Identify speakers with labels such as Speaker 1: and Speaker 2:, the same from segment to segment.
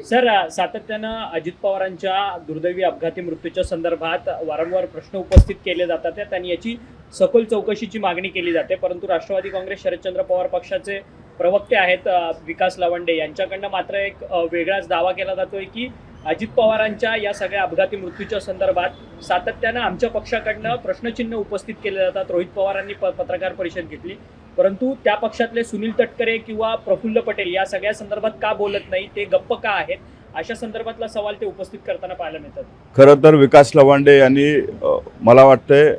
Speaker 1: Sir, सातत्यानं अजित पवारांच्या दुर्दैवी अपघाती मृत्यूच्या संदर्भात वारंवार प्रश्न उपस्थित केले जातात आणि याची सखोल चौकशीची मागणी केली जाते. परंतु राष्ट्रवादी काँग्रेस शरदचंद्र पवार पक्षाचे प्रवक्ते आहेत विकास लवंडे यांच्याकडनं मात्र एक वेगळाच दावा केला जातोय की अजित पवारांच्या या सगळ्या अपघाती मृत्यूच्या संदर्भात सातत्यानं आमच्या पक्षाकडनं प्रश्नचिन्ह उपस्थित केले जातात. रोहित पवारांनी पत्रकार परिषद घेतली, परंतु त्या पक्षातले सुनील तटकरे किंवा प्रफुल्ल पटेल या सगळ्या संदर्भात का बोलत नाही, ते गप्प का आहेत, अशा संदर्भातला सवाल ते उपस्थित करताना पाहायला मिळतात.
Speaker 2: खरं तर विकास लवांडे यांनी मला वाटतंय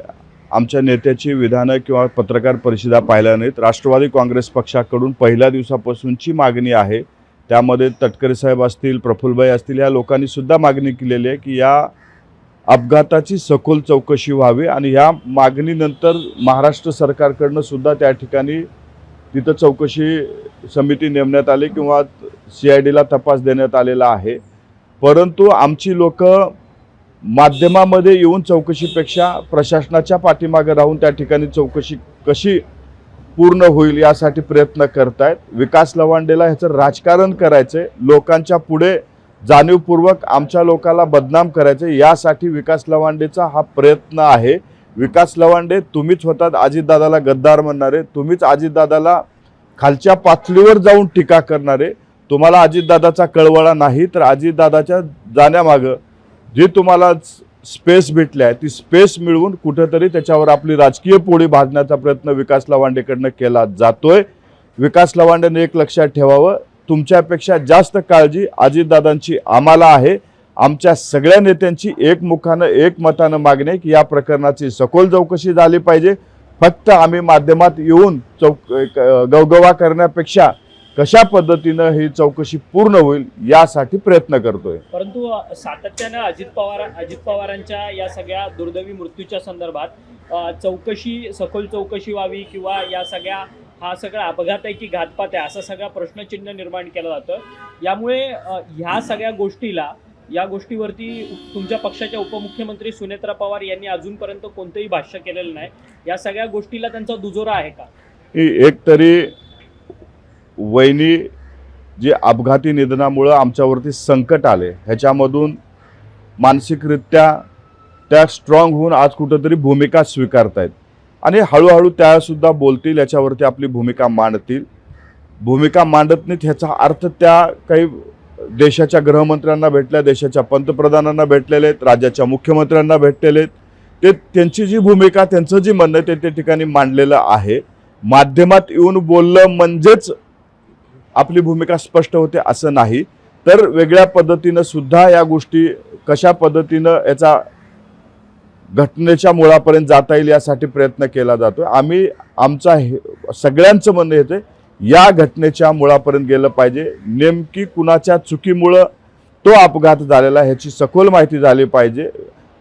Speaker 2: आमच्या नेत्याची विधानं किंवा पत्रकार परिषदा पाहिल्या नाहीत. राष्ट्रवादी काँग्रेस पक्षाकडून पहिल्या दिवसापासूनची मागणी आहे, त्यामध्ये तटकरे साहेब असतील, प्रफुल्लभाई असतील, या लोकांनी सुद्धा मागणी केलेली आहे की या अपघाताची सखोल चौकशी व्हावी आणि या मागणीनंतर महाराष्ट्र सरकारकडनं सुद्धा त्या ठिकाणी तिथं चौकशी समिती नेमण्यात आली किंवा CIDला तपास देण्यात आलेला आहे. परंतु आमची लोक माध्यमामध्ये येऊन चौकशीपेक्षा प्रशासनाच्या पाठीमागे राहून त्या ठिकाणी चौकशी कशी पूर्ण होईल यासाठी प्रयत्न करतायत. विकास लवांडेला ह्याचं राजकारण करायचंय, लोकांच्या पुढे जाणीवपूर्वक आमच्या लोकांना बदनाम करायचं, यासाठी विकास लवांडेचा हा प्रयत्न आहे. विकास लवांडे तुम्हीच होतात अजितदादाला गद्दार म्हणणारे, तुम्हीच अजितदादाला खालच्या पातळीवर जाऊन टीका करणारे. तुम्हाला अजितदादाचा कळवळा नाही, तर अजितदादाच्या जाण्यामागं जी तुम्हाला स्पेस भेटली आहे ती स्पेस मिळवून कुठेतरी त्याच्यावर आपली राजकीय पोळी भाजण्याचा प्रयत्न विकास लवांडेकडनं केला जातोय. विकास लवांडेने एक लक्षात ठेवावं, तुमच्यापेक्षा जास्त काळजी अजितदादांची आम्हाला आहे. आमच्या सगळ्या नेत्यांची एकमुखानं एकमतानं मागणी आहे की या प्रकरणाची सखोल चौकशी झाली पाहिजे. फक्त आम्ही माध्यमात येऊन गवगवा करण्यापेक्षा कशा पद्धतीनं ही चौकशी पूर्ण होईल यासाठी प्रयत्न करतोय.
Speaker 1: परंतु सातत्यानं अजित पवारांच्या या सगळ्या दुर्दैवी मृत्यूच्या संदर्भात सखोल चौकशी व्हावी किंवा या सगळ्या हा सगळा अपघात आहे की घातपात आहे असा सगळा प्रश्नचिन्ह निर्माण केलं जातं. यामुळे ह्या सगळ्या या गोष्टीवरती तुमच्या पक्षाच्या उपमुख्यमंत्री सुनेत्रा पवार यांनी अजूनपर्यंत कोणतंही भाष्य केलेलं नाही. या सगळ्या गोष्टीला त्यांचा दुजोरा आहे का?
Speaker 2: एक तरी वहिनी जे अपघाती निधनामुळं आमच्यावरती संकट आले, ह्याच्यामधून मानसिकरित्या त्या स्ट्रॉंग होऊन आज कुठंतरी भूमिका स्वीकारतायत आणि हळूहळू त्यासुद्धा बोलतील, याच्यावरती आपली भूमिका मांडतील. भूमिका मांडत नाहीत ह्याचा अर्थ त्या काही देशाच्या गृहमंत्र्यांना भेटल्या, देशाच्या पंतप्रधानांना भेटलेले आहेत, राज्याच्या मुख्यमंत्र्यांना भेटलेले आहेत. ते त्यांची जी भूमिका, त्यांचं जे म्हणणं आहे ते ठिकाणी मांडलेलं आहे. माध्यमात येऊन बोललं म्हणजेच आपली भूमिका स्पष्ट होते असं नाही, तर वेगळ्या पद्धतीनं सुद्धा या गोष्टी कशा पद्धतीनं याचा घटनेच्या मुळापर्यंत जाता येईल यासाठी प्रयत्न केला जातो. आम्ही सगळ्यांचं म्हणणं येते या घटनेच्या मुळापर्यंत गेलं पाहिजे. नेमकी कुणाच्या चुकीमुळं तो अपघात झालेला ह्याची सखोल माहिती झाली पाहिजे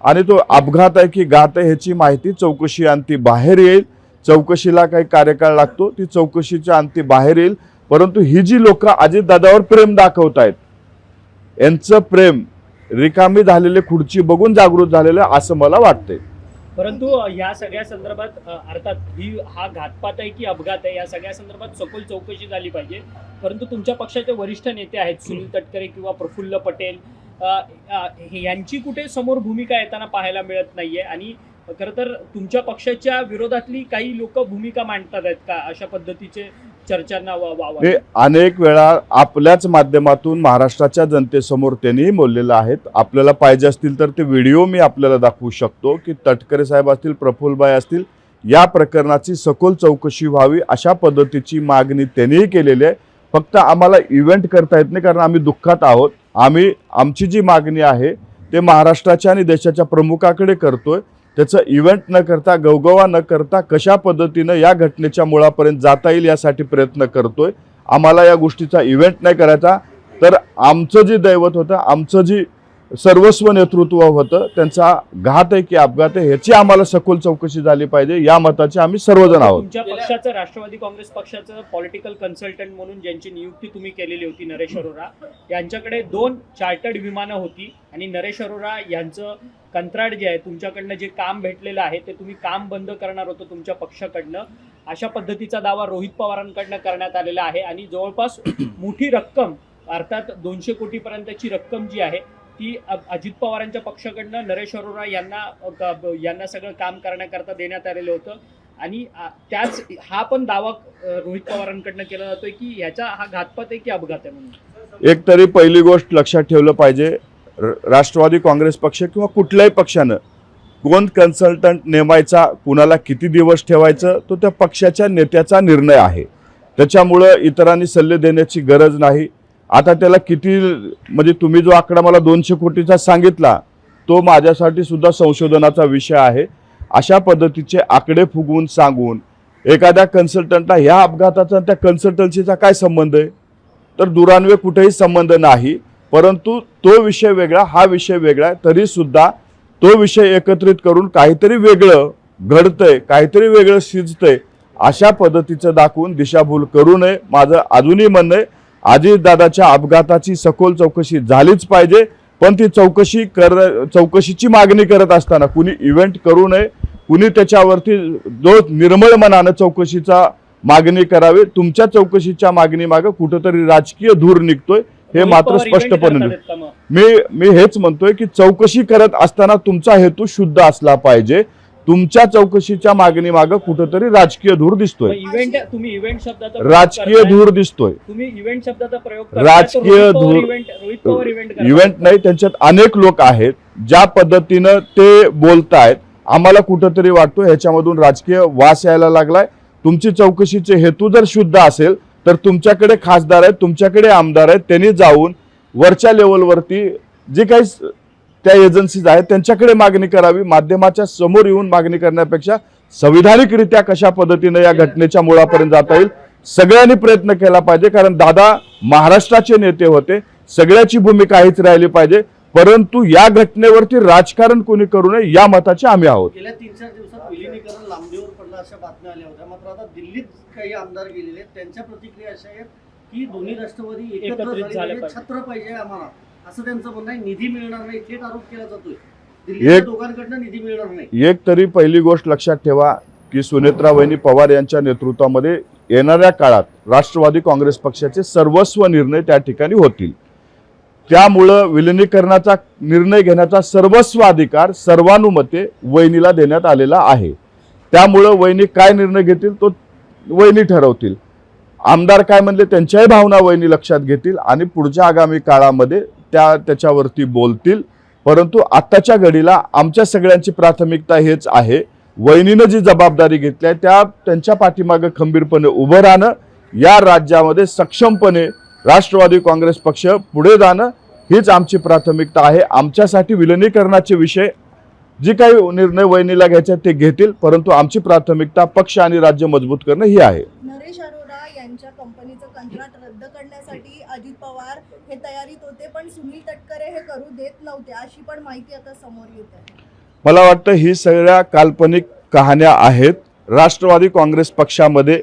Speaker 2: आणि तो अपघात आहे की घात आहे ह्याची माहिती चौकशी अंती बाहेर येईल. चौकशीला काही कार्यकाळ लागतो, ती चौकशीच्या अंती बाहेर येईल. परंतु ही जी लोक अजितदादावर प्रेम दाखवत आहेत, यांचं प्रेम रिकामी झालेले खुर्ची बघून जागृत झालेलं असं मला वाटतंय.
Speaker 1: परंतु या सगळ्या संदर्भात अर्थात हा घातपात आहे की अपघात आहे या सगळ्या संदर्भात सखोल चौकशी झाली पाहिजे. परंतु तुमच्या पक्षाचे वरिष्ठ नेते आहेत सुनील तटकरे किंवा प्रफुल्ल पटेल, यांची कुठे समोर भूमिका येताना पाहायला मिळत नाहीये आणि खरं तर तुमच्या पक्षाच्या विरोधातली काही लोक भूमिका मांडतात आहेत का अशा पद्धतीचे चर्चांना वाव?
Speaker 2: अनेक वेळा आपल्याच माध्यमातून महाराष्ट्राच्या जनतेसमोर त्यांनी बोललेलं आहेत. आपल्याला पाहिजे असतील तर ते व्हिडिओ मी आपल्याला दाखवू शकतो की तटकरे साहेब असतील, प्रफुल्लभाई असतील, या प्रकरणाची सखोल चौकशी व्हावी अशा पद्धतीची मागणी त्यांनीही केलेली आहे. फक्त आम्हाला इव्हेंट करता येत नाही कारण आम्ही दुःखात आहोत. आमची जी मागणी आहे ते महाराष्ट्राच्या आणि देशाच्या प्रमुखाकडे करतोय. त्याचं इव्हेंट न करता, गवगवा न करता कशा पद्धतीनं या घटनेच्या मुळापर्यंत जाता येईल यासाठी प्रयत्न करतोय. आम्हाला या गोष्टीचा इव्हेंट नाही करायचा, तर आमचं जे दैवत होतं, आमचं जी सर्वस्व नेतृत्व होतं, त्यांचा घात आहे की अपघात आहे ह्याची आम्हाला सखोल चौकशी झाली पाहिजे, या मताचे आम्ही सर्वजण आहोत.
Speaker 1: तुमच्या पक्षाचं, राष्ट्रवादी काँग्रेस पक्षाचं पॉलिटिकल कन्सल्टंट म्हणून ज्यांची नियुक्ती तुम्ही केलेली होती, नरेश अरोरा, यांच्याकडे 2 चार्टर्ड विमानं होती आणि नरेश अरोरा यांचं कंत्राट जे आहे, तुमच्याकडनं जे काम भेटलेलं आहे ते तुम्ही काम बंद करणार होतं तुमच्या पक्षाकडनं, अशा पद्धतीचा दावा रोहित पवारांकडनं करण्यात आलेला आहे आणि जवळपास मोठी रक्कम अर्थात 200 कोटीपर्यंतची रक्कम जी आहे ती अजित पवारांच्या पक्षाकडनं नरेश अरोरा यांना सगळं काम करण्याकरता देण्यात आलेलं होतं आणि त्याच हा पण दावा रोहित पवारांकडनं केला जातोय की ह्याचा हा घातपात आहे की अपघात आहे म्हणून.
Speaker 2: एक तरी पहिली गोष्ट लक्षात ठेवलं पाहिजे, राष्ट्रवादी काँग्रेस पक्ष किंवा कुठल्याही पक्षानं कोण कन्सल्टंट नेमायचा, कुणाला किती दिवस ठेवायचं, तो त्या पक्षाच्या नेत्याचा निर्णय आहे. त्याच्यामुळं इतरांनी सल्ले देण्याची गरज नाही. आता त्याला किती, म्हणजे तुम्ही जो आकडा मला 200 कोटीचा सांगितला तो माझ्यासाठी सुद्धा संशोधनाचा विषय आहे. अशा पद्धतीचे आकडे फुगवून सांगून एखाद्या कन्सल्टंटला ह्या अपघाताचा त्या कन्सल्टन्सीचा काय संबंध आहे, तर दुरान्वये कुठेही संबंध नाही. परंतु तो विषय वेगळा, हा विषय वेगळा, तरी सुद्धा तो विषय एकत्रित करून काहीतरी वेगळं घडतंय, काहीतरी वेगळं शिजतंय अशा पद्धतीचं दाखवून दिशाभूल करू नये. माझं अजूनही म्हणणं आहे, अजितदादाच्या अपघाताची सखोल चौकशी झालीच पाहिजे, पण ती चौकशीची मागणी करत असताना कुणी इव्हेंट करू नये, कुणी त्याच्यावरती जो निर्मळ मनानं चौकशीचा मागणी करावी. तुमच्या चौकशीच्या मागणी मागे कुठंतरी राजकीय धूर निघतोय हे मात्र स्पष्टपणे मी हेच म्हणतोय की चौकशी करत असताना तुमचा हेतू शुद्ध असला पाहिजे. तुमच्या चौकशीच्या मागणी मागे कुठंतरी राजकीय धूर दिसतोय,
Speaker 1: तुम्ही इव्हेंट शब्दाचा
Speaker 2: राजकीय धूर दिसतोय.
Speaker 1: तुम्ही इव्हेंट शब्दाचा प्रयोग
Speaker 2: राजकीय धूर इव्हेंट नाही, त्यांच्यात अनेक लोक आहेत. ज्या पद्धतीनं ते बोलतायत आम्हाला कुठंतरी वाटतो ह्याच्यामधून राजकीय वास यायला लागलाय. तुमची चौकशीचे हेतू जर शुद्ध असेल तर तुमच्याकडे खासदार आहेत, तुमच्याकडे आमदार आहेत, त्यांनी जाऊन वरच्या लेवलवरती जे काही त्या एजन्सीज आहेत त्यांच्याकडे मागणी करावी. माध्यमाच्या समोर येऊन मागणी करण्यापेक्षा संविधानिकरित्या कशा पद्धतीने या घटनेच्या मुळापर्यंत जाता येईल सगळ्यांनी प्रयत्न केला पाहिजे. कारण दादा महाराष्ट्राचे नेते होते, सगळ्याची भूमिका हीच राहिली पाहिजे. परंतु या घटनेवरती राजकारण कोणी करू नये या मताचे आम्ही आहोत.
Speaker 3: गेल्या 3-4 दिवसात विलिनीकरण लांबणीवर पडलं अशा बातम्या आल्या होत्या. मात्र आता दिल्लीत काही आमदार गेलेले आहेत, त्यांच्या प्रतिक्रिया अशा आहेत की दोन्ही राष्ट्रवादी एकत्र झाले, छत्र पाहिजे आम्हाला, असं त्यांचं म्हणणं आहे. निधी मिळणार नाही, थेट आरोप केला जातोय दिल्लीच्या दोघांकडनं निधी मिळणार नाही.
Speaker 2: एक तरी पहिली गोष्ट लक्षात ठेवा की सुनेत्रा वहिनी पवार यांच्या नेतृत्वामध्ये येणाऱ्या काळात राष्ट्रवादी काँग्रेस पक्षाचे सर्वस्व निर्णय त्या ठिकाणी होतील. त्यामुळं विलिनीकरणाचा निर्णय घेण्याचा सर्वस्व अधिकार सर्वानुमते वहिनीला देण्यात आलेला आहे. त्यामुळं वहिनी काय निर्णय घेतील तो वहिनी ठरवतील. आमदार काय म्हणले त्यांच्याही भावना वहिनी लक्षात घेतील आणि पुढच्या आगामी काळामध्ये त्याच्यावरती बोलतील. परंतु आत्ताच्या घडीला आमच्या सगळ्यांची प्राथमिकता हेच आहे, वहिनीनं जी जबाबदारी घेतली आहे त्यांच्या पाठीमागे खंबीरपणे उभं राहणं, या राज्यामध्ये सक्षमपणे राष्ट्रवादी काँग्रेस पक्ष पुढे जाणं हीच आमची प्राथमिकता आहे. आमच्यासाठी विलिनीकरणाचे विषय जे काही निर्णय वहिनीला घ्यायचे ते घेतील, परंतु आमची प्राथमिकता पक्ष आणि राज्य मजबूत करणं ही आहे.
Speaker 4: नरेश अरोरा यांच्या कंपनीचं कंत्राट रद्द करण्यासाठी अजित पवार हे तयारीत होते, पण सुनील तटकरे हे करू देत नव्हते अशी पण माहिती आता समोर येत आहे.
Speaker 2: मला वाटतं ही सगळ्या काल्पनिक कहाण्या आहेत. राष्ट्रवादी काँग्रेस पक्षामध्ये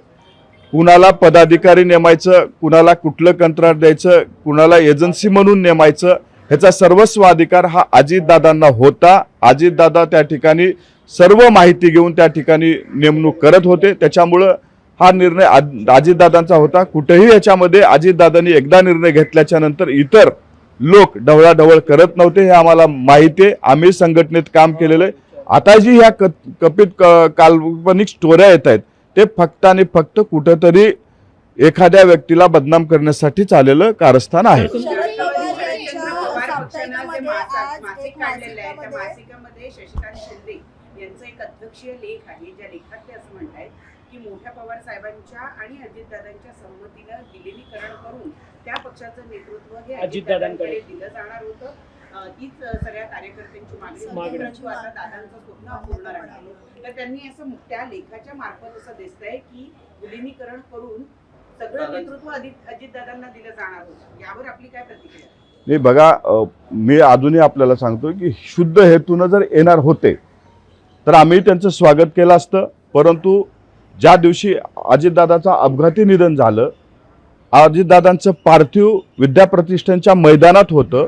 Speaker 2: कुणाला पदाधिकारी नेमायचं, कुणाला कुठलं कंत्राट द्यायचं, कुणाला एजन्सी म्हणून नेमायचं ह्याचा सर्वस्व अधिकार हा अजितदादांना होता. अजितदादा त्या ठिकाणी सर्व माहिती घेऊन त्या ठिकाणी नेमणूक करत होते. त्याच्यामुळं हा निर्णय अजितदादांचा होता. कुठेही याच्यामध्ये अजितदादांनी एकदा निर्णय घेतल्याच्या नंतर इतर लोक ढवळाढवळ करत नव्हते, हे आम्हाला माहिती आहे. आम्ही संघटनेत काम केलेलं आहे. आता जी ह्या कपित काल्पनिक स्टोऱ्या येत आहेत ते फक्त आणि फक्त कुठंतरी एखाद्या व्यक्तीला बदनाम करण्यासाठी चाललेलं कारस्थान आहे.
Speaker 5: मासिकामध्ये शशिकांत शिंदे यांचा एक अध्यक्षीय लेख आहे, ज्या लेखात ते असं म्हणतायत की मोठ्या पवार साहेबांच्या आणि अजितदादांच्या सहमतीनं विलिनीकरण करून त्या पक्षाचं नेतृत्व हे अजितदादांकडे दिलं जाणार होतं. हीच सगळ्या कार्यकर्त्यांची मागणी होती, परंतु आता दादांचं स्वप्न अपूर्ण राहिलं. तर त्यांनी असं त्या लेखाच्या मार्फत असं दिसतंय की विलिनीकरण करून सगळं नेतृत्व अजितदादांना दिलं जाणार होतं. यावर आपली काय प्रतिक्रिया?
Speaker 2: नाही बघा, मी अजूनही आपल्याला सांगतो की शुद्ध हेतून जर येणार होते तर आम्ही त्यांचं स्वागत केलं असतं. परंतु ज्या दिवशी अजितदादाचं अपघाती निधन झालं, अजितदादांचं पार्थिव विद्याप्रतिष्ठानच्या मैदानात होतं,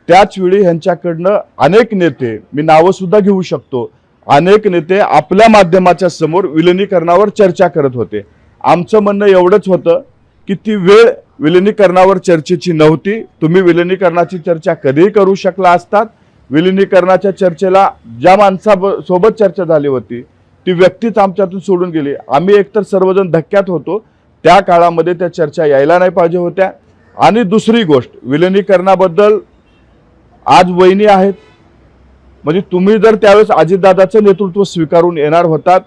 Speaker 2: त्याच वेळी ह्यांच्याकडनं अनेक नेते, मी नावं सुद्धा घेऊ शकतो, अनेक नेते आपल्या माध्यमाच्या समोर विलिनीकरणावर चर्चा करत होते. आमचं म्हणणं एवढंच होतं की ती वेळ विलिनीकरणावर चर्चेची नव्हती. तुम्ही विलिनीकरणाची चर्चा कधीही करू शकला असतात. विलिनीकरणाच्या चर्चेला ज्या माणसासोबत चर्चा झाली होती ती व्यक्तीच आमच्यातून सोडून गेली. आम्ही एकतर सर्वजण धक्क्यात होतो, त्या काळामध्ये त्या चर्चा यायला नाही पाहिजे होत्या. आणि दुसरी गोष्ट, विलिनीकरणाबद्दल आज वहिनी आहेत, म्हणजे तुम्ही जर त्यावेळेस अजितदादाचं नेतृत्व स्वीकारून येणार होतात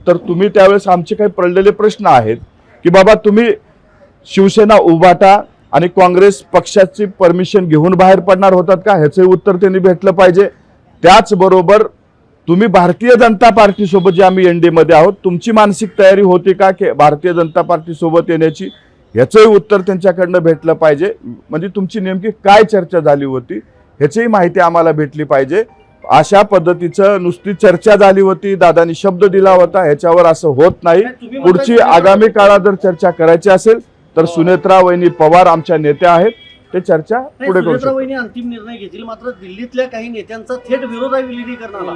Speaker 2: तर तुम्ही त्यावेळेस आमचे काही पडलेले प्रश्न आहेत की बाबा तुम्ही शिवसेना उभाटा आणि काँग्रेस पक्षाची परमिशन घेऊन बाहेर पडणार होतात का, ह्याचे उत्तर त्यांनी भेटलं पाहिजे. त्याचबरोबर तुम्ही भारतीय जनता पार्टीसोबत जे आम्ही एनडीए मध्ये आहोत, तुमची मानसिक तयारी होती का की भारतीय जनता पार्टीसोबत येण्याची, ह्याचंही उत्तर त्यांच्याकडनं भेटलं पाहिजे. म्हणजे तुमची नेमकी काय चर्चा झाली होती ह्याचीही माहिती आम्हाला भेटली पाहिजे. अशा पद्धतीचं नुसती चर्चा झाली होती, दादांनी शब्द दिला होता, ह्याच्यावर असं होत नाही. पुढची आगामी काळात जर चर्चा करायची असेल तर सुनेत्रा वहिनी पवार आमच्या नेत्या आहेत, ते चर्चा पुढे करू
Speaker 3: सुनेत्रा
Speaker 2: शकतो.
Speaker 3: वहिनी अंतिम निर्णय घेतील, मात्र दिल्लीतल्या काही नेत्यांचा थेट विरोध आहे विलिनीकरणाला.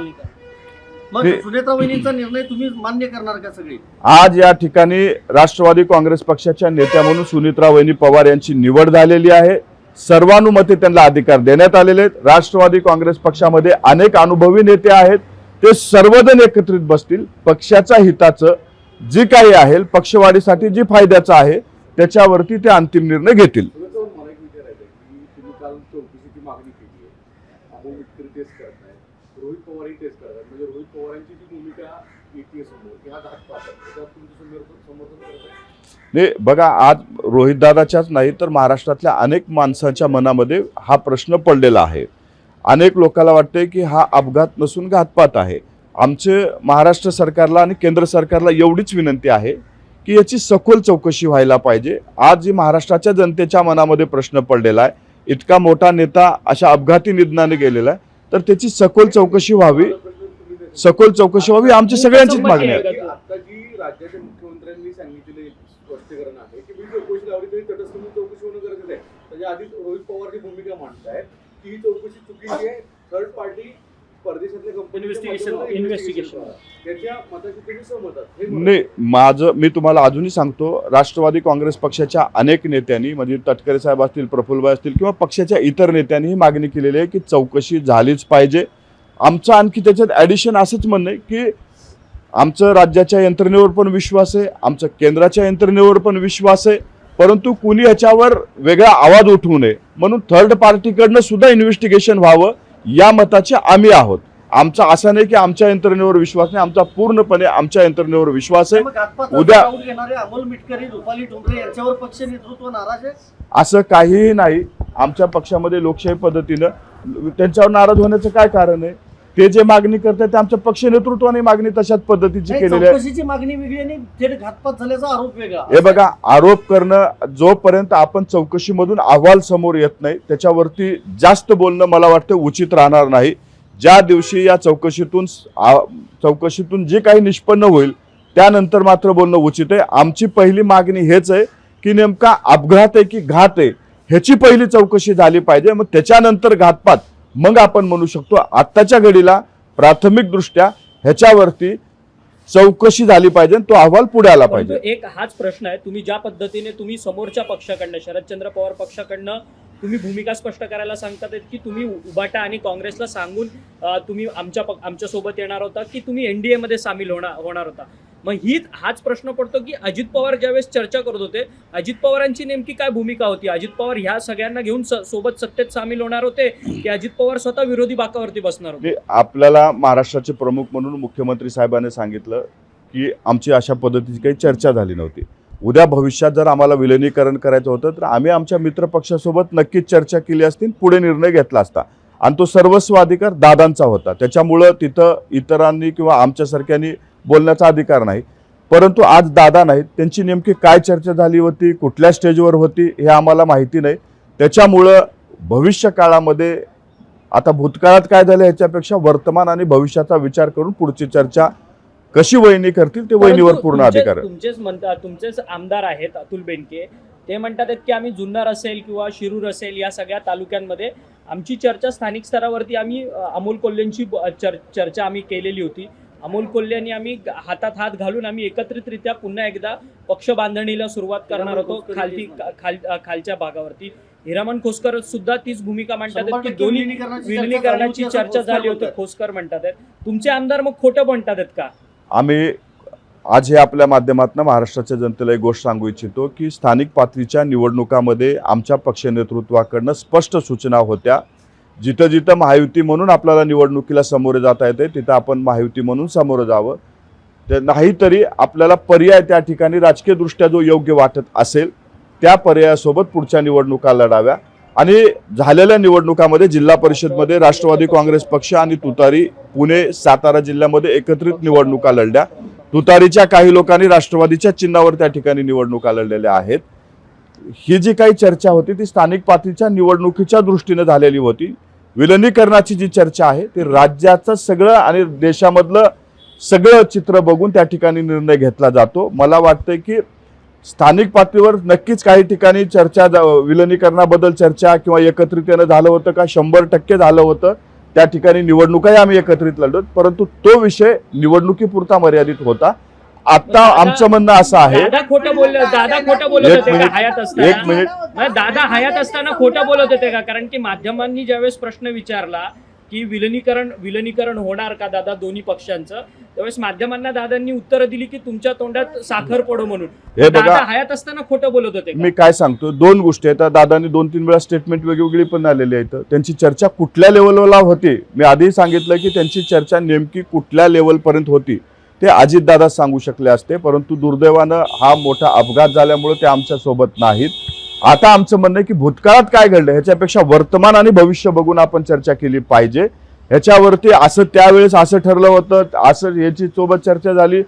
Speaker 3: मग सुनेत्रा वहिनींचा निर्णय तुम्ही मान्य करणार का सगळी?
Speaker 2: आज या ठिकाणी राष्ट्रवादी काँग्रेस पक्षाच्या नेत्या म्हणून सुनेत्रा वहिनी पवार यांची निवड झालेली आहे. सर्वानुमते त्यांना अधिकार देण्यात आलेले आहेत. राष्ट्रवादी काँग्रेस पक्षामध्ये अनेक अनुभवी नेते आहेत, ते सर्वजण एकत्रित बसतील. पक्षाच्या हिताचं जे काही आहे, पक्षवाढीसाठी जे फायद्याचं आहे त्याच्यावरती ते अंतिम निर्णय घेतील.
Speaker 6: मला एक विचारायचं आहे की तुम्ही काल चौकशीची मागणी केली आहे, अमोल मिटकरी टेस्ट करताय, रोहित पवारही टेस्ट करतात, म्हणजे रोहित पवारांची जी भूमिका येते समोर की हा घातपात आहे, त्याच्यात तुमचं समर्थन करताय?
Speaker 2: नाही बघा, आज रोहितदादाच्याच नाही तर महाराष्ट्रातल्या अनेक माणसांच्या मनामध्ये हा प्रश्न पडलेला आहे. अनेक लोकांना वाटते की हा अपघात नसून घातपात आहे. आमचे महाराष्ट्र सरकारला आणि केंद्र सरकारला एवढीच विनंती आहे की याची सखोल चौकशी व्हायला पाहिजे. आज जी महाराष्ट्राच्या जनतेच्या मनामध्ये प्रश्न पडलेला आहे, इतका मोठा नेता अशा अपघाती निधनाने गेलेला आहे, तर त्याची सखोल चौकशी व्हावी. सखोल चौकशी व्हावी आमची सगळ्यांचीच मागणी आहे.
Speaker 6: आता जी राज्याच्या मुख्यमंत्र्यांनी सांगितलेले स्पष्टीकरण आहे की मी चौकशी लावली तरी तटस्थ म्हणून चौकशी होणं गरजेचं आहे. त्याच्या आधी रोहित पवार जी भूमिका मांडतायत की ही चौकशी चुकीची आहे, थर्ड पार्टी परदेशातल्या
Speaker 1: इन्व्हेस्टिगेशन
Speaker 6: त्याच्या मताशी तुम्ही सहमत आहात?
Speaker 2: नाही, मी तुम्हाला अजूनही सांगतो, राष्ट्रवादी काँग्रेस पक्षाच्या अनेक नेत्यांनी, म्हणजे तटकरे साहेब असतील, प्रफुल्लभाई असतील किंवा पक्षाच्या इतर नेत्यांनी ही मागणी केलेली आहे की चौकशी झालीच पाहिजे. आमचं आणखी त्याच्यात ॲडिशन असंच म्हणणं आहे की आमचं राज्याच्या यंत्रणेवर पण विश्वास आहे, आमचं केंद्राच्या यंत्रणेवर पण विश्वास आहे, परंतु कुणी याच्यावर वेगळा आवाज उठवू नये म्हणून थर्ड पार्टीकडनं सुद्धा इन्व्हेस्टिगेशन व्हावं या मताचे आम्ही आहोत. आमचा असं नाही की आमच्या यंत्रणेवर विश्वास नाही, आमचा पूर्णपणे आमच्या यंत्रणेवर विश्वास आहे. उद्या
Speaker 3: अमोल मिटकरी, रुपाली ठोंबरे यांच्यावर पक्ष नेतृत्व नाराज आहे
Speaker 2: असं काहीही नाही. आमच्या पक्षामध्ये लोकशाही पद्धतीनं त्यांच्यावर नाराज होण्याचं काय कारण आहे? ते जे मागणी करतात ते आमच्या पक्ष नेतृत्वाने मागणी तशाच पद्धतीची केलेली आहे.
Speaker 3: चौकशीची मागणी वेगळी आणि थेट घातपात झाल्याचा आरोप वेगळा.
Speaker 2: हे बघा, आरोप करणं, जोपर्यंत आपण चौकशीमधून अहवाल समोर येत नाही त्याच्यावरती जास्त बोलणं मला वाटतं उचित राहणार नाही. ज्या दिवशी या चौकशीतून जे काही निष्पन्न होईल त्यानंतर मात्र बोलणं उचित आहे. आमची पहिली मागणी हेच आहे की नेमका अपघात आहे की घात आहे ह्याची पहिली चौकशी झाली पाहिजे, मग त्याच्यानंतर घातपात मग आपण म्हणू शकतो. आत्ताच्या घडीला प्राथमिक दृष्ट्या ह्याच्यावरती चौकशी झाली पाहिजे, तो अहवाल पुढे आला पाहिजे.
Speaker 1: एक हाच प्रश्न आहे, तुम्ही ज्या पद्धतीने तुम्ही समोरच्या पक्षाकडनं, शरदचंद्र पवार पक्षाकडनं तुम्ही भूमिका स्पष्ट करायला सांगतात की तुम्ही उभाटा आणि काँग्रेसला सांगून तुम्ही आमच्या सोबत येणार होता की तुम्ही एनडीए मध्ये सामील होणार होता. मग हाच प्रश्न पडतो की अजित पवार ज्यावेळेस चर्चा करत होते, अजित पवारांची नेमकी काय भूमिका होती? अजित पवार ह्या सगळ्यांना घेऊन सोबत सत्तेत सामील होणार होते की अजित पवार स्वतः विरोधी बाकावरती बसणार होते?
Speaker 2: आपल्याला महाराष्ट्राचे प्रमुख म्हणून मुख्यमंत्री साहेबांनी सांगितलं की आमची अशा पद्धतीची काही चर्चा झाली नव्हती. उद्या भविष्यात जर आम्हाला विलिनीकरण करायचं होतं तर आम्ही आमच्या मित्र पक्षासोबत नक्कीच चर्चा केली असती, पुढे निर्णय घेतला असता आणि तो सर्वस्व अधिकार दादांचा होता. त्याच्यामुळं तिथं इतरांनी किंवा आमच्यासारख्यांनी बोलण्याचा अधिकार नाही. परंतु आज दादा नाहीत, त्यांची नेमकी काय चर्चा झाली होती, कुठल्या स्टेजवर होती हे आम्हाला माहिती नाही. त्याच्यामुळं भविष्य काळामध्ये आता भूतकाळात काय झालं ह्याच्यापेक्षा वर्तमान आणि भविष्याचा विचार करून पुढची चर्चा कशी वहिनी करतील ते वहिनीवर पूर्ण अधिकार आहे.
Speaker 1: तुमचेच आमदार आहेत अतुल बेनके, ते म्हणतात की आम्ही जुन्नर असेल किंवा शिरूर असेल या सगळ्या तालुक्यांमध्ये आमची चर्चा स्थानिक स्तरावरती आम्ही अमोल कोल्हेंची चर्चा आम्ही केलेली होती. अमोल कोल्हे यांनी आम्ही हातात हात घालून आम्ही एकत्रितरित्या पुन्हा एकदा पक्ष बांधणीला सुरुवात करणार होतो खालच्या भागावरती. हिरामण खोसकर सुद्धा तीच भूमिका मांडतात की दोन्ही विलिनीकरणाची चर्चा झाली होती, खोसकर म्हणतात आहेत. तुमचे आमदार मग खोटं म्हणतात आहेत का?
Speaker 2: आम्ही आज हे आपल्या माध्यमातून महाराष्ट्राच्या जनतेला एक गोष्ट सांगू इच्छितो की स्थानिक पातळीच्या निवडणुकामध्ये आमच्या पक्ष नेतृत्वाकडनं स्पष्ट सूचना होत्या, जिथं जिथं महायुती म्हणून आपल्याला निवडणुकीला सामोरे जाता येते तिथं आपण महायुती म्हणून सामोरं जावं. ते नाहीतरी आपल्याला पर्याय त्या ठिकाणी राजकीयदृष्ट्या जो योग्य वाटत असेल त्या पर्यायासोबत पुढच्या निवडणुका लढाव्या. आणि झालेल्या निवडणुकामध्ये जिल्हा परिषदमध्ये राष्ट्रवादी काँग्रेस पक्ष आणि तुतारी पुणे सातारा जिल्ह्यामध्ये एकत्रित निवडणुका लढल्या. तुतारीच्या काही लोकांनी राष्ट्रवादीच्या चिन्हावर त्या ठिकाणी निवडणुका लढलेल्या आहेत. ही जी काही चर्चा होती ती स्थानिक पातळीच्या निवडणुकीच्या दृष्टीने झालेली होती. विलिनीकरणाची जी चर्चा आहे ती राज्याचं सगळं आणि देशामधलं सगळं चित्र बघून त्या ठिकाणी निर्णय घेतला जातो. मला वाटतं की स्थानिक पातळीवर नक्कीच काही ठिकाणी चर्चा विलिनीकरणाबद्दल चर्चा किंवा एकत्रिततेनं झालं होतं का 100% झालं होतं. त्या ठिकाणी निवडणुकाही आम्ही एकत्रित लढलो, परंतु तो विषय निवडणुकीपुरता मर्यादित होता. आता आमचं म्हणणं असं आहे,
Speaker 1: दादा खोटं बोलत होते का हयात असताना?
Speaker 2: एक मिनिट.
Speaker 1: दादा हयात असताना खोटं बोलत होते का? कारण की माध्यमांनी ज्यावेळेस प्रश्न विचारला की विलिनीकरण होणार का दादा दोन्ही पक्षांचं, त्यावेळेस माध्यमांना दादांनी उत्तर दिली की तुमच्या तोंडात साखर पडो म्हणून.
Speaker 2: हे बघा,
Speaker 1: दादा हयात असताना खोटं बोलत होते का?
Speaker 2: मी काय सांगतो, दोन गोष्टी आहेत. दादांनी 2-3 वेळा स्टेटमेंट वेगवेगळी पण आलेली आहेत. त्यांची चर्चा कुठल्या लेवलला होती, मी आधी सांगितलं की त्यांची चर्चा नेमकी कुठल्या लेवलपर्यंत होती ते अजितदादा सांगू शकले असते, परंतु दुर्दैवानं हा मोठा अपघात झाल्यामुळे ते आमच्या सोबत नाहीत. आता आमचं म्हणणं आहे की भूतकाळात काय घडलं ह्याच्यापेक्षा वर्तमान आणि भविष्य बघून आपण चर्चा केली पाहिजे. ह्याच्यावरती असं त्यावेळेस असं ठरलं होतं, असं याची सोबत चर्चा झाली,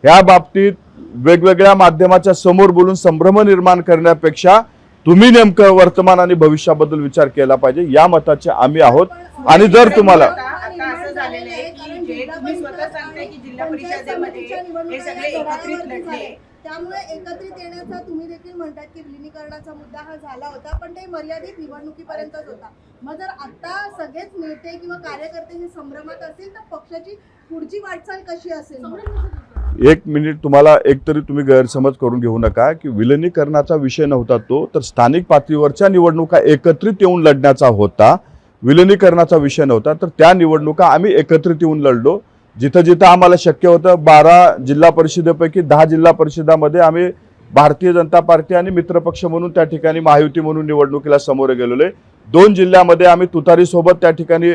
Speaker 2: ह्या बाबतीत वेगवेगळ्या माध्यमाच्या समोर बोलून संभ्रम निर्माण करण्यापेक्षा तुम्ही नेमकं वर्तमान आणि भविष्याबद्दल विचार केला पाहिजे, या मताचे आम्ही आहोत. आणि जर तुम्हाला
Speaker 5: आता असं झालेलं आहे की जे तुम्ही स्वतः सांगताय की जिल्हा परिषदेमध्ये हे सगळे एकत्रित लढले,
Speaker 4: त्यामुळे एकत्रित येण्याचा तुम्ही देखील म्हणतात की विलिनीकरणाचा मुद्दा हा झाला होता, पण ते मर्यादित निवडणुकीपर्यंतच होता. मग जर आता सगळेच नेते किंवा कार्यकर्ते हे संभ्रमात असतील तर पक्षाची पुढची वाटचाल कशी असेल?
Speaker 2: एक मिनिट, तुम्हाला एकतरी तुम्ही गैरसमज करून घेऊ नका की विलिनीकरणाचा विषय नव्हता तो, तर स्थानिक पातळीवरच्या निवडणुका एकत्रित येऊन लढण्याचा होता. विलिनीकरणाचा विषय नव्हता, तर त्या निवडणुका आम्ही एकत्रित येऊन लढलो. जिथं जिथं आम्हाला शक्य होतं 12 जिल्हा परिषदेपैकी 10 जिल्हा परिषदामध्ये आम्ही भारतीय जनता पार्टी आणि मित्रपक्ष म्हणून त्या ठिकाणी महायुती म्हणून निवडणुकीला सामोरे गेलेलो आहे. 2 जिल्ह्यामध्ये आम्ही तुतारी सोबत त्या ठिकाणी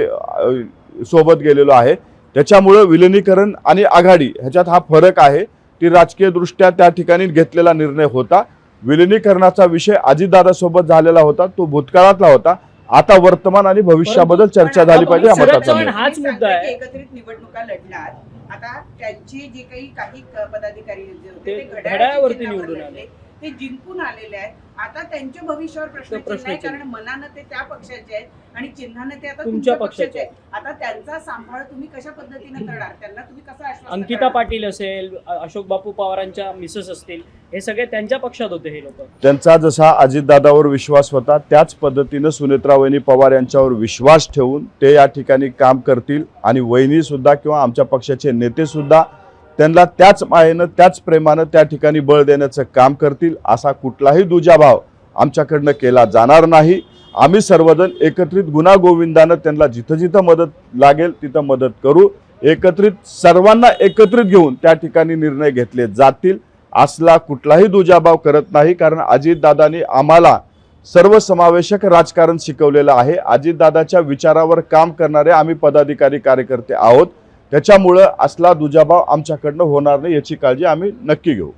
Speaker 2: सोबत गेलेलो आहे. त्याच्यामुळं विलिनीकरण आणि आघाडी ह्याच्यात हा फरक आहे. ती राजकीयदृष्ट्या त्या ठिकाणी घेतलेला निर्णय होता. विलिनीकरणाचा विषय अजितदादासोबत झालेला होता, तो भूतकाळातला होता. आता वर्तमान आणि भविष्याबद्दल चर्चा झाली पाहिजे या मताचा मी.
Speaker 1: हाच मुद्दा आहे.
Speaker 5: एकत्रित निवडणुका लढणार, आता त्यांची जे काही पदाधिकारी होते ते
Speaker 1: घड्याळावरती निवडून आले,
Speaker 5: ते जिंकून आलेले आहेत. आता त्यांच्या भविष्यावर प्रश्न आहे, कारण मनानं ते त्या पक्षाचे आहेत आणि चिन्हानं ते आता तुमच्या पक्षाचे आहेत. आता त्यांचा सांभाळ तुम्ही कशा पद्धतीने करणार, त्यांना तुम्ही कसं आश्वासन
Speaker 1: अंकिता
Speaker 5: करणार?
Speaker 1: पाटील असेल, अशोक बापू पवारांच्या मिसेस असतील, हे सगळे त्यांच्या पक्षात होते. हे लोक
Speaker 2: त्यांचा जसा अजितदादावर विश्वास होता त्याच पद्धतीनं सुनेत्रा वहिनी पवार यांच्यावर विश्वास ठेवून ते या ठिकाणी काम करतील. आणि वहिनी सुद्धा किंवा आमच्या पक्षाचे नेते सुद्धा त्यांना त्याच मायेनं त्याच प्रेमानं त्या ठिकाणी बळ देण्याचं काम करतील. असा कुठलाही दुजाभाव आमच्याकडनं केला जाणार नाही. आम्ही सर्वजण एकत्रित गुण्यागोविंदानं त्यांना जिथं जिथं मदत लागेल तिथं मदत करू. एकत्रित सर्वांना एकत्रित घेऊन त्या ठिकाणी निर्णय घेतले जातील. असला कुठलाही दुजाभाव करत नाही, कारण अजितदादांनी आम्हाला सर्वसमावेशक राजकारण शिकवलेलं आहे. अजितदादाच्या विचारावर काम करणारे आम्ही पदाधिकारी कार्यकर्ते आहोत. त्याच्यामुळं असला दुजाभाव आमच्याकडनं होणार नाही याची काळजी आम्ही नक्की घेऊ.